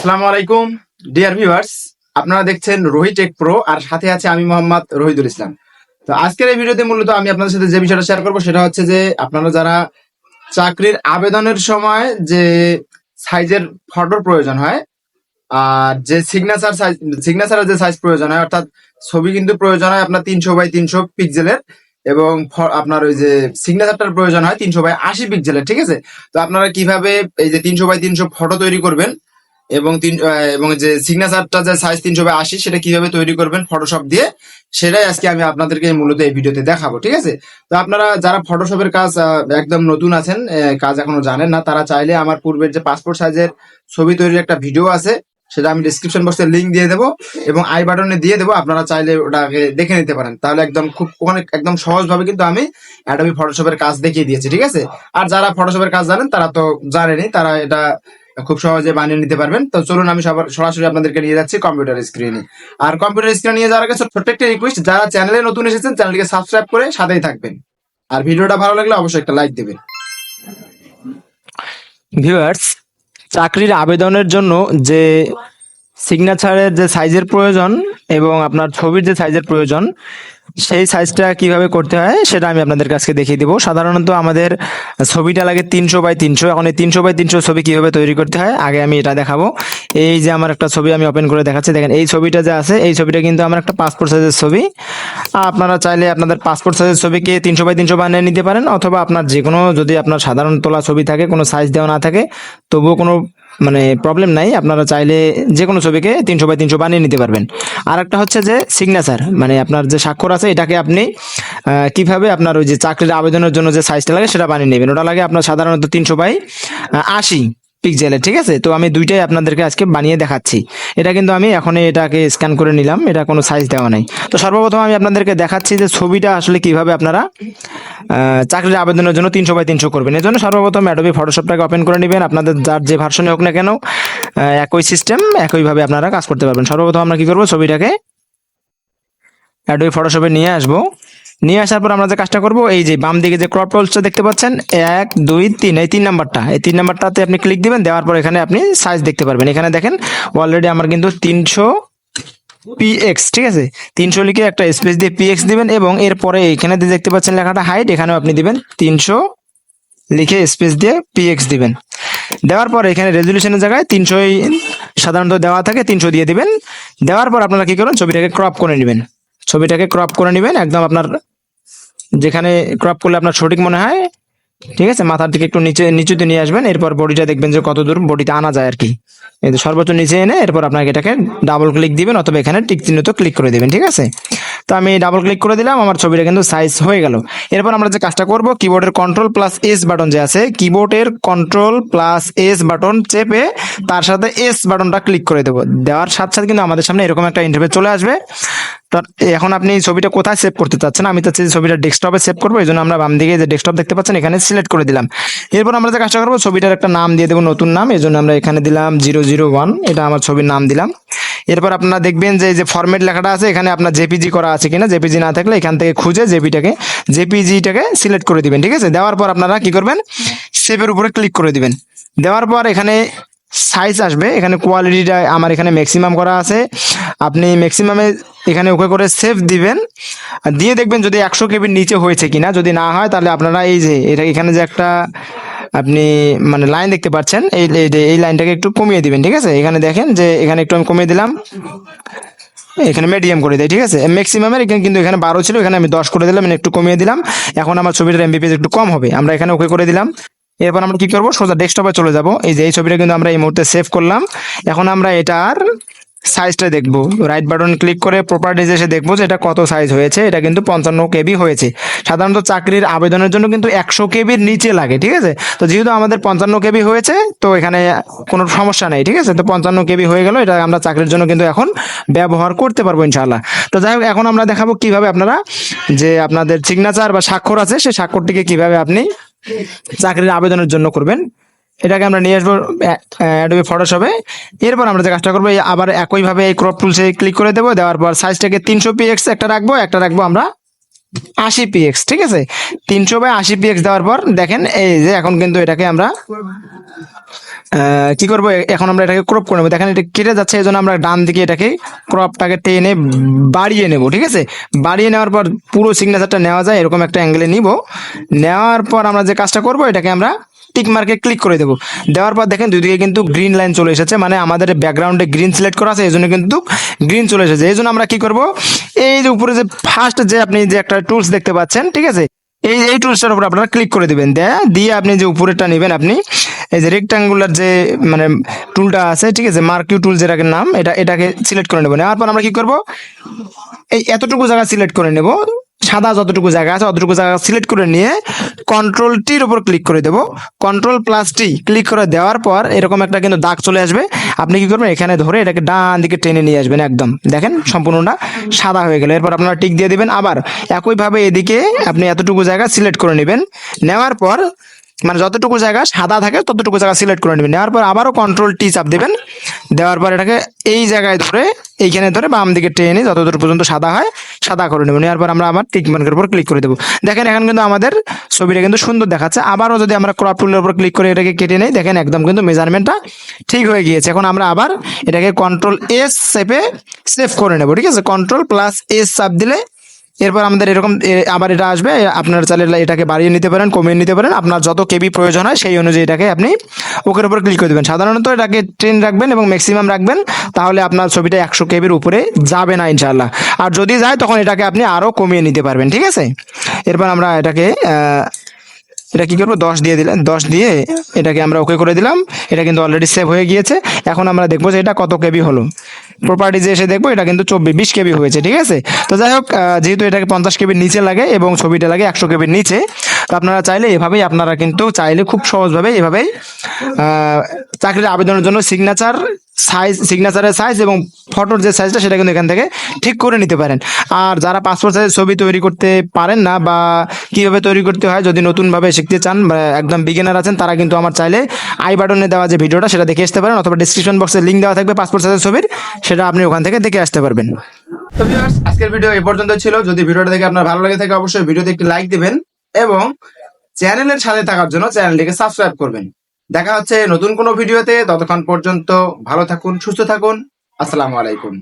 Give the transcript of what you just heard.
আসসালামু আলাইকুম dear viewers, আপনারা দেখছেন রোহি টেক প্রো আর সাথে আছে আমি মোহাম্মদ রহিদুল ইসলাম। তো আজকের এই ভিডিওতে মূলত আমি আপনাদের সাথে যে বিষয়টা শেয়ার করবো সেটা হচ্ছে যে আপনারা যারা চাকরির আবেদনের সময় যে সাইজের ফটোর প্রয়োজন হয় আর যে সিগনেচারের যে সাইজ প্রয়োজন হয়, অর্থাৎ ছবি কিন্তু প্রয়োজন হয় আপনার 300 বাই 300 পিক্সেলের এবং আপনার ওই যে সিগনেচারটার প্রয়োজন হয় 300 বাই 80 পিক্সেলের। ঠিক আছে, তো আপনারা কিভাবে এই যে 300 বাই 300 ফটো তৈরি করবেন এবং যে সিগনেচারটা যে সাইজ 300 বাই 80 সেটা কিভাবে তৈরি করবেন ফটোশপ দিয়ে, সেটাই আজকে আমি আপনাদেরকে মূলত এই ভিডিওতে দেখাবো। ঠিক আছে, তো আপনারা যারা ফটোশপের কাজ একদম নতুন আছেন, কাজ এখনো জানেন না, তারা চাইলে আমার পূর্বের যে পাসপোর্ট সাইজের ছবি তৈরির একটা ভিডিও আছে সেটা আমি ডিসক্রিপশন বক্সে লিঙ্ক দিয়ে দেবো এবং আই বাটনে দিয়ে দেবো, আপনারা চাইলে ওটাকে দেখে নিতে পারেন। তাহলে একদম খুব ওখানে একদম সহজভাবে কিন্তু আমি অ্যাডোবি ফটোশপের কাজ দেখিয়ে দিয়েছি। ঠিক আছে, আর যারা ফটোশপের কাজ জানেন তারা তো জানেনই, তারা এটা খুব সহজে বানিয়ে নিতে পারবেন। তো চলুন আমি সরাসরি আপনাদেরকে নিয়ে যাচ্ছি কম্পিউটার স্ক্রিনে। আর কম্পিউটার স্ক্রিনে নিয়ে যাওয়ার আগে ছোট্ট একটা রিকোয়েস্ট, যারা চ্যানেলে নতুন এসেছেন চ্যানেলটিকে সাবস্ক্রাইব করে সাথেই থাকবেন, আর ভিডিওটা ভালো লাগলে অবশ্যই একটা লাইক দেবেন। ভিউয়ার্স, চাকরির আবেদনের জন্য যে সিগনেচারের যে সাইজের প্রয়োজন এবং আপনার ছবির যে সাইজের প্রয়োজন, সেই সাইজটা কিভাবে করতে হয় সেটা আমি আপনাদের কাছে দেখিয়ে দিব। সাধারণত আমাদের ছবিটা লাগে 300 বাই 300। এখন এই 300 বাই 300 ছবি কিভাবে তৈরি করতে হয় আগে আমি এটা দেখাবো। এই যে আমার একটা ছবি আমি ওপেন করে দেখাচ্ছি, দেখেন এই ছবিটা যে আছে এই ছবিটা কিন্তু আমার একটা পাসপোর্ট সাইজের ছবি। আপনারা চাইলে আপনাদের পাসপোর্ট সাইজের ছবিকে 300 বাই 300 বানিয়ে নিতে পারেন, অথবা আপনার যে কোনো, যদি আপনার সাধারণ তোলা ছবি থাকে, কোনো সাইজ দেওয়া না থাকে, তবুও কোনো প্রবলেম নাই, আপনারা চাইলে যে কোনো ছবিকে 300 বাই 300 বানিয়ে নিতে পারবেন। আর একটা হচ্ছে যে সিগনেচার, আপনার যে স্বাক্ষর আছে এটাকে আপনি কিভাবে আপনার ওই যে চাকরির আবেদনের জন্য যে সাইজটা লাগে সেটা বানিয়ে নেবেন। ওটা লাগে আপনার সাধারণত 300 বাই 80 পিক্সেলের। ঠিক আছে, তো আমি দুইটাই আপনাদেরকে আজকে বানিয়ে দেখাচ্ছি। এটা কিন্তু আমি এখন এটাকে স্ক্যান করে নিলাম, এটা কোনো সাইজ দেওয়া নাই। তো সর্বপ্রথম আমি আপনাদেরকে দেখাচ্ছি যে ছবিটা আসলে কিভাবে আপনারা চাকরির আবেদনের জন্য 300 বাই 300 করবেন। এর জন্য সর্বপ্রথম অ্যাডোবি ফটোশপটাকে ওপেন করে নেবেন। আপনাদের যার যে ভার্সনে হোক না কেন, একই সিস্টেম, একইভাবে আপনারা কাজ করতে পারবেন। সর্বপ্রথম আমরা কি করব, ছবিটাকে অ্যাডোবি ফটোশপে নিয়ে আসবো। নিয়ে আসার পর আমরা যে কাজটা করব, এই যে বাম দিকে যে ক্রপ টুলসটা দেখতে পাচ্ছেন 1 2 3, এই 3 নাম্বারটাতে আপনি ক্লিক দিবেন। দেওয়ার পর এখানে আপনি সাইজ দেখতে পারবেন। এখানে দেখেন অলরেডি আমার কিন্তু 300 পিএক্স। ঠিক আছে, 300 লিখে একটা স্পেস দিয়ে পিএক্স দিবেন এবং এরপরে এখানে যে দেখতে পাচ্ছেন লেখাটা হাইট, এখানেও আপনি দিবেন 300 লিখে স্পেস দিয়ে পিএক্স দিবেন। দেওয়ার পর এখানে রেজলিউশনের জায়গায় 300 সাধারণত দেওয়া থাকে, 300 দিয়ে দিবেন। দেওয়ার পর আপনারা কি করবেন, ছবিটাকে ক্রপ করে নেবেন। ছবিটাকে ক্রপ করে নেবেন একদম আপনার যেখানে ক্রপ করলে আপনার সঠিক মনে হয়। ঠিক আছে, মাথার দিকে একটু নিচুতে নিয়ে আসবেন। এরপর বডিটা দেখবেন যে কত দূর বডিতে আনা যায় আর কি, সর্বোচ্চ নিচে এনে এরপর আপনাকে এটাকে ডাবল ক্লিক দিবেন, অথবা এখানে টিক চিহ্ন তো ক্লিক করে দিবেন। ঠিক আছে, তো আমি ডাবল ক্লিক করে দিলাম, আমার ছবিটা কিন্তু সাইজ হয়ে গেল। এরপর আমরা যে কাজটা করব, কিবোর্ডের কন্ট্রোল+S বাটন যে আছে, কিবোর্ডের কন্ট্রোল+S বাটন চেপে তার সাথে এস বাটনটা ক্লিক করে দেবো। দেওয়ার সাথে সাথে কিন্তু আমাদের সামনে এরকম একটা ইন্টারফেস চলে আসবে। তো এখন আপনি ছবিটা কোথায় সেভ করতে চাচ্ছেন? আমি চাচ্ছি ছবিটা ডেস্কটপে সেভ করবো, এই জন্য আমরা বাম দিকে যে ডেস্কটপ দেখতে পাচ্ছেন এখানে সিলেক্ট করে দিলাম। এরপর আমরা যে কাজটা করবো, ছবিটার একটা নাম দিয়ে দেবো, নতুন নাম। এই জন্য আমরা এখানে দিলাম 001, এটা আমার ছবির নাম দিলাম। এরপর আপনারা দেখবেন যে এই যে ফরম্যাট লেখাটা আছে, এখানে আপনার জেপিজি করা আছে কিনা, জেপিজি না থাকলে এখান থেকে খুঁজে জেপিজিটাকে সিলেক্ট করে দিবেন। ঠিক আছে, দেওয়ার পর আপনারা কি করবেন, সেভের উপরে ক্লিক করে দিবেন। দেওয়ার পর এখানে সাইজ আসবে, এখানে কোয়ালিটিটা আমার এখানে ম্যাক্সিমাম করা আছে, আপনি ম্যাক্সিমামে এখানে ওকে করে সেভ দিবেন। দিয়ে দেখবেন যদি 100 কেবির নিচে হয়েছে কিনা, যদি না হয় তাহলে আপনারা এই যে এটা এখানে যে একটা আপনি লাইন দেখতে পাচ্ছেন, এই লাইনটাকে একটু কমিয়ে দিবেন। ঠিক আছে, এখানে দেখেন যে এখানে একটু আমি কমিয়ে দিলাম, এখানে মিডিয়াম করে দেয়। ঠিক আছে, ম্যাক্সিমামের এখানে কিন্তু এখানে 12 ছিল, এখানে আমি 10 করে দিলাম, একটু কমিয়ে দিলাম। এখন আমার ছবিটার এমবিপিএস একটু কম হবে, আমরা এখানে ওকে করে দিলাম। এরপর আমরা কি করবো, সোজা ডেস্কটপে চলে যাব। এই যে এই ছবিটা কিন্তু আমরা এই মুহূর্তে সেভ করলাম। এখন আমরা এটার সাইজটা দেখবো, রাইট বাটন ক্লিক করে প্রপার্টিজ এসে দেখবো যে এটা কত সাইজ হয়েছে। এটা কিন্তু 55 কেবি হয়েছে। সাধারণত চাকরির আবেদনের জন্য কিন্তু 100 কেবির নিচে লাগে। ঠিক আছে, তো যেহেতু আমাদের 55 কেবি হয়েছে, তো এখানে কোনো সমস্যা নেই। ঠিক আছে, তো 55 কেবি হয়ে গেল, এটা আমরা চাকরির জন্য কিন্তু এখন ব্যবহার করতে পারবো ইনশাআল্লাহ। তো যাই হোক, এখন আমরা দেখাবো কিভাবে আপনারা যে আপনাদের সিগনেচার বা স্বাক্ষর আছে, সেই স্বাক্ষরটিকে কিভাবে আপনি চাকরির আবেদনের জন্য করবেন। এটাকে আমরা নিয়ে আসবো অ্যাডোবি ফটোশপে। এরপর আমরা যে কাজটা করবো, আবার একইভাবে এই ক্রপ টুলসে ক্লিক করে দেবো। দেওয়ার পর সাইজটাকে 300 পিএক্স একটা রাখবো আমরা 80 px, ঠিক আছে। 300/80 px দেওয়ার পর দেখেন এই যে এখন কিন্তু এটাকে আমরা কি করব, এখন আমরা এটাকে ক্রপ করে নেবো। দেখেন এটা কেটে যাচ্ছে, এই জন্য আমরা ডান দিকে এটাকে ক্রপটাকে টেনে বাড়িয়ে নেব, ঠিক আছে। বাড়িয়ে নেওয়ার পর পুরো সিগনেচারটা নেওয়া যায় এরকম একটা অ্যাঙ্গেলে নিব। নেওয়ার পর আমরা যে কাজটা করব, এটাকে আমরা টিক মার্কে ক্লিক করে দেবো। দেওয়ার পর দেখেন দুই দিকে কিন্তু গ্রিন লাইন চলে এসেছে, মানে আমাদের ব্যাকগ্রাউন্ডে গ্রিন সিলেক্ট করা আছে, এই জন্য কিন্তু গ্রিন চলে এসেছে। এই জন্য আমরা কি করব, এই যে উপরে যে ফার্স্ট যে আপনি যে একটা টুলস দেখতে পাচ্ছেন, ঠিক আছে, এই টুলসটার উপর আপনারা ক্লিক করে দিবেন। দিয়ে আপনি যে উপরেরটা নেবেন, আপনি এই যে রেক্টাঙ্গুলার যে মানে টুলটা আছে, ঠিক আছে, মার্কিউ টুল যেটাকে নাম, এটাকে সিলেক্ট করে নেব। নেওয়ার পর আমরা কি করব, এই এতটুকু জায়গা সিলেক্ট করে নেব, সাদা যতটুকু জায়গা আছে অতটুকু জায়গা সিলেক্ট করে নিয়ে কন্ট্রোল টির উপর ক্লিক করে দেবো। কন্ট্রোল+T ক্লিক করে দেওয়ার পর এরকম একটা কিন্তু দাগ চলে আসবে। আপনি কি করবেন, এখানে ধরে এটাকে ডান দিকে টেনে নিয়ে আসবেন, একদম দেখেন সম্পূর্ণটা সাদা হয়ে গেল। এরপর আপনারা টিক দিয়ে দিবেন। আবার একইভাবে এদিকে আপনি এতটুকু জায়গা সিলেক্ট করে নেবেন। নেওয়ার পর মানে যতটুকু জায়গা সাদা থাকে ততটুকু জায়গা সিলেক্ট করে নেবেন। নেওয়ার পর আবারও কন্ট্রোল+T চাপ দেবেন। দেওয়ার পর এটাকে এই জায়গায় ধরে এইখানে ধরে বাম দিকে টেনে যতদূর পর্যন্ত সাদা হয় সাদা করে নেবেন। নেওয়ার পর আমরা আবার টিক মার্কের উপর ক্লিক করে দেবো। দেখেন এখন কিন্তু আমাদের ছবিটা কিন্তু সুন্দর দেখাচ্ছে। আবারও যদি আমরা ক্রপ টুলের উপর ক্লিক করে এটাকে কেটে নেই, দেখেন একদম কিন্তু মেজারমেন্টটা ঠিক হয়ে গিয়েছে। এখন আমরা আবার এটাকে কন্ট্রোল+S চেপে সেভ করে নেব, ঠিক আছে। কন্ট্রোল+S চাপ দিলে এরপর আমাদের এরকম আবার এটা আসবে। আপনার চাইলে এটাকে বাড়িয়ে নিতে পারেন, কমিয়ে নিতে পারেন, আপনার যত কেবি প্রয়োজন হয় সেই অনুযায়ী এটাকে আপনি ওকের উপর ক্লিক করে দেবেন। সাধারণত এটাকে 10 রাখবেন এবং ম্যাক্সিমাম রাখবেন, তাহলে আপনার ছবিটা 100 কেবির উপরে যাবে না ইনশাআল্লাহ। আর যদি যায় তখন এটাকে আপনি আরও কমিয়ে নিতে পারবেন, ঠিক আছে। এরপর আমরা এটাকে এটা কি করবো, 10 দিয়ে দিলাম, 10 দিয়ে এটাকে আমরা ওকে করে দিলাম। এটা কিন্তু অলরেডি সেভ হয়ে গিয়েছে। এখন আমরা দেখবো যে এটা কত কেবি হলো। প্রপার্টিজে এসে দেখবো এটা কিন্তু 20 কেবি হয়েছে, ঠিক আছে। তো যাই হোক, যেহেতু এটাকে 50 কেবির নিচে লাগে এবং ছবিটা লাগে 100 কেবির নিচে, তো আপনারা চাইলে এভাবেই আপনারা কিন্তু চাইলে খুব সহজভাবে এভাবেই চাকরির আবেদনের জন্য সিগনেচারের সাইজ এবং ফটোর যে সাইজটা সেটা কিন্তু এখান থেকে ঠিক করে নিতে পারেন। আর যারা পাসপোর্ট সাইজের ছবি তৈরি করতে পারেন না বা কিভাবে তৈরি করতে হয় যদি নতুনভাবে শিখতে চান বা একদম বিগিনার আছেন, তারা কিন্তু আমার চাইলে আই বাটনে দেওয়া যে ভিডিওটা সেটা দেখে আসতে পারেন, অথবা ডিসক্রিপশন বক্সে লিঙ্ক দেওয়া থাকবে পাসপোর্ট সাইজের ছবির, সেটা আপনি ওখান থেকে দেখে আসতে পারবেন। তো ভিউয়ার্স, আজকের ভিডিও এই পর্যন্ত ছিল। যদি ভিডিওটা দেখে আপনার ভালো লাগে থাকে অবশ্যই ভিডিওতে একটি লাইক দিবেন এবং চ্যানেলের সাথে থাকার জন্য চ্যানেলটিকে সাবস্ক্রাইব করবেন। দেখা হচ্ছে নতুন কোনো ভিডিওতে। ততক্ষণ পর্যন্ত ভালো থাকুন, সুস্থ থাকুন। আসসালামু আলাইকুম।